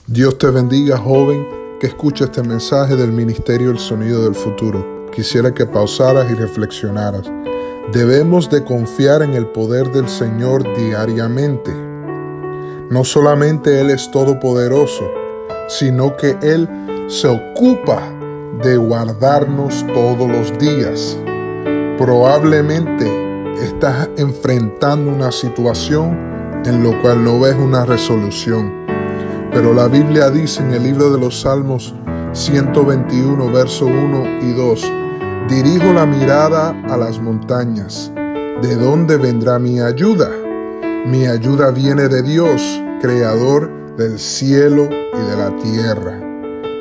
Dios te bendiga, joven, que escucha este mensaje del Ministerio El Sonido del Futuro. Quisiera que pausaras y reflexionaras. Debemos de confiar en el poder del Señor diariamente. No solamente Él es todopoderoso, sino que Él se ocupa de guardarnos todos los días. Probablemente estás enfrentando una situación en la cual no ves una resolución. Pero la Biblia dice en el libro de los Salmos 121, verso 1 y 2, dirijo la mirada a las montañas. ¿De dónde vendrá mi ayuda? Mi ayuda viene de Dios, creador del cielo y de la tierra.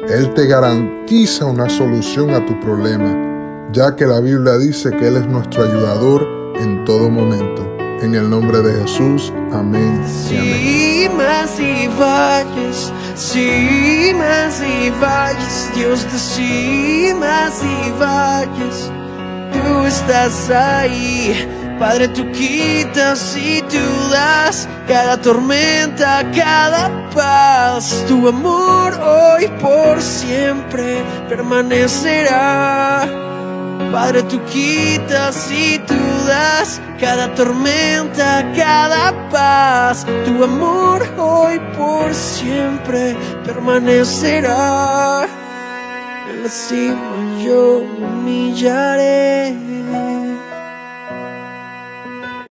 Él te garantiza una solución a tu problema, ya que la Biblia dice que Él es nuestro ayudador en todo momento. En el nombre de Jesús, amén y amén. Cimas y valles, Dios de cimas y valles, tú estás ahí. Padre, tú quitas y tú das, cada tormenta, cada paz. Tu amor hoy por siempre permanecerá. Padre, tú quitas y tú das, cada tormenta, cada paz. Tu amor hoy por siempre permanecerá. En la cima yo me humillaré.